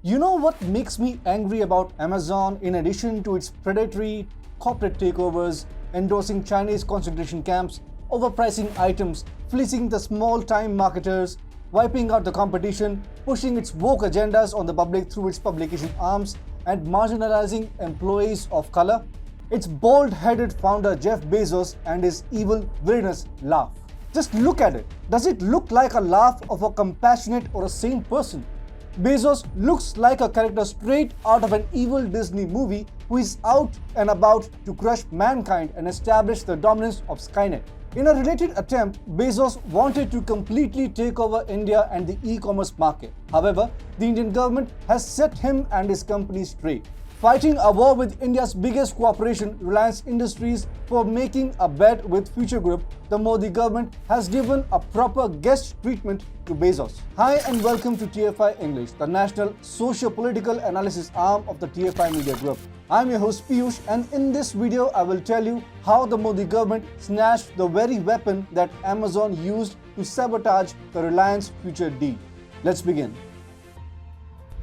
You know what makes me angry about Amazon in addition to its predatory corporate takeovers, endorsing Chinese concentration camps, overpricing items, fleecing the small-time marketers, wiping out the competition, pushing its woke agendas on the public through its publication arms, and marginalizing employees of color? Its bald-headed founder Jeff Bezos and his evil villainous laugh. Just look at it. Does it look like a laugh of a compassionate or a sane person? Bezos looks like a character straight out of an evil Disney movie who is out and about to crush mankind and establish the dominance of Skynet. In a related attempt, Bezos wanted to completely take over India and the e-commerce market. However, the Indian government has set him and his company straight, fighting a war with India's biggest corporation, Reliance Industries, for making a bet with Future Group. The Modi government has given a proper guest treatment to Bezos. Hi and welcome to TFI English, the national socio-political analysis arm of the TFI Media Group. I'm your host Piyush, and in this video I will tell you how the Modi government snatched the very weapon that Amazon used to sabotage the Reliance Future deal. Let's begin.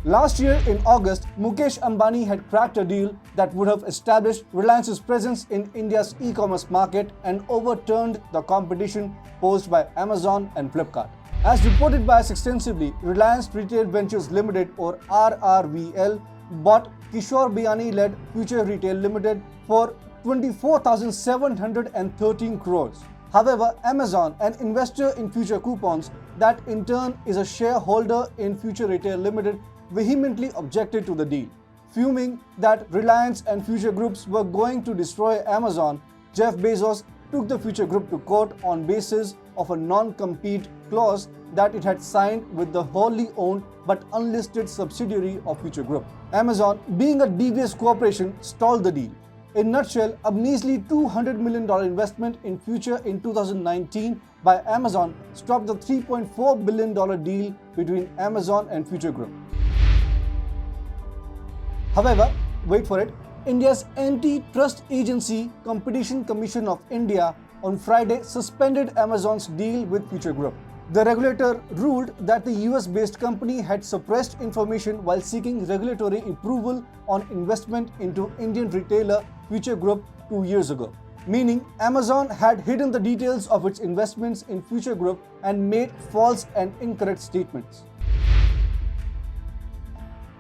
Last year in August, Mukesh Ambani had cracked a deal that would have established Reliance's presence in India's e-commerce market and overturned the competition posed by Amazon and Flipkart. As reported by us extensively, Reliance Retail Ventures Limited or RRVL bought Kishore Biyani-led Future Retail Limited for 24,713 crores. However, Amazon, an investor in Future Coupons that in turn is a shareholder in Future Retail Limited, vehemently objected to the deal. Fuming that Reliance and Future Groups were going to destroy Amazon, Jeff Bezos took the Future Group to court on basis of a non-compete clause that it had signed with the wholly owned but unlisted subsidiary of Future Group. Amazon, being a devious corporation, stalled the deal. In a nutshell, a measly $200 million investment in Future in 2019 by Amazon stopped the $3.4 billion deal between Amazon and Future Group. However, wait for it, India's antitrust agency, Competition Commission of India, on Friday suspended Amazon's deal with Future Group. The regulator ruled that the US-based company had suppressed information while seeking regulatory approval on investment into Indian retailer Future Group 2 years ago, meaning Amazon had hidden the details of its investments in Future Group and made false and incorrect statements.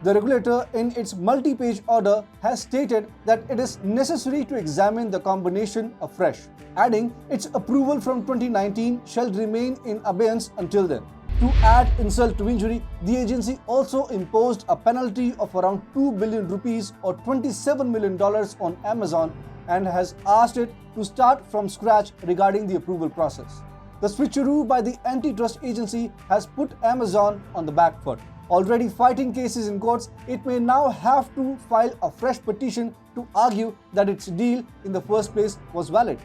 The regulator, in its multi-page order, has stated that it is necessary to examine the combination afresh, adding its approval from 2019 shall remain in abeyance until then. To add insult to injury, the agency also imposed a penalty of around 2 billion rupees or $27 million on Amazon and has asked it to start from scratch regarding the approval process. The switcheroo by the antitrust agency has put Amazon on the back foot. Already fighting cases in courts, it may now have to file a fresh petition to argue that its deal in the first place was valid.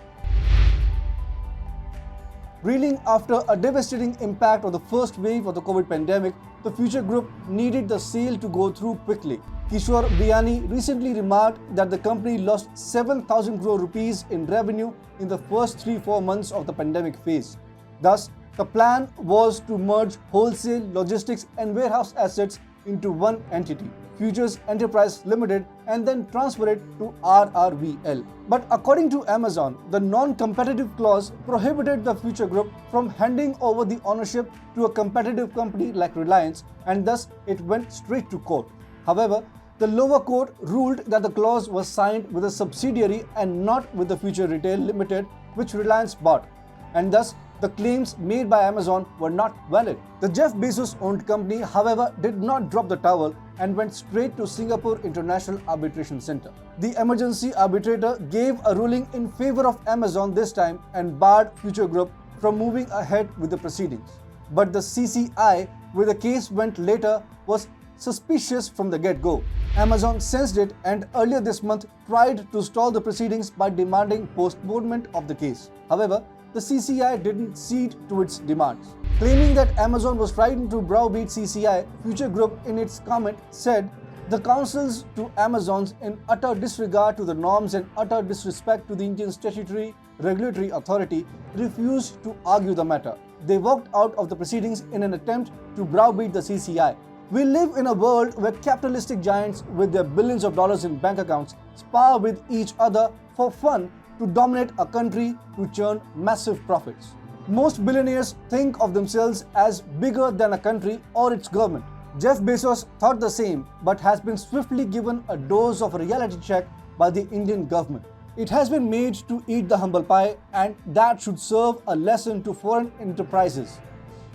Reeling after a devastating impact of the first wave of the COVID pandemic, the Future Group needed the sale to go through quickly. Kishore Biyani recently remarked that the company lost 7,000 crore rupees in revenue in the first 3-4 months of the pandemic phase. Thus, the plan was to merge wholesale, logistics and warehouse assets into one entity, Futures Enterprise Limited, and then transfer it to RRVL. But according to Amazon, the non-competitive clause prohibited the Future Group from handing over the ownership to a competitive company like Reliance, and thus it went straight to court. However, the lower court ruled that the clause was signed with a subsidiary and not with the Future Retail Limited, which Reliance bought, and thus the claims made by Amazon were not valid. The Jeff Bezos-owned company, however, did not drop the towel and went straight to Singapore International Arbitration Center. The emergency arbitrator gave a ruling in favor of Amazon this time and barred Future Group from moving ahead with the proceedings. But the CCI, where the case went later, was suspicious from the get-go. Amazon sensed it and earlier this month tried to stall the proceedings by demanding postponement of the case. However, the CCI didn't cede to its demands. Claiming that Amazon was trying to browbeat CCI, Future Group in its comment said, "The counsels to Amazon's in utter disregard to the norms and utter disrespect to the Indian statutory regulatory authority refused to argue the matter. They walked out of the proceedings in an attempt to browbeat the CCI. We live in a world where capitalistic giants with their billions of dollars in bank accounts spar with each other for fun to dominate a country to churn massive profits. Most billionaires think of themselves as bigger than a country or its government. Jeff Bezos thought the same, but has been swiftly given a dose of a reality check by the Indian government. It has been made to eat the humble pie, and that should serve a lesson to foreign enterprises.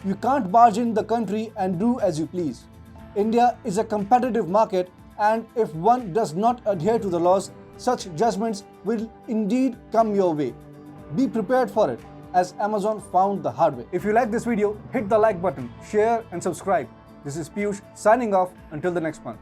You can't barge in the country and do as you please. India is a competitive market, and if one does not adhere to the laws, such judgments will indeed come your way. Be prepared for it, as Amazon found the hard way. If you like this video, hit the like button, share and subscribe. This is Piyush signing off until the next one.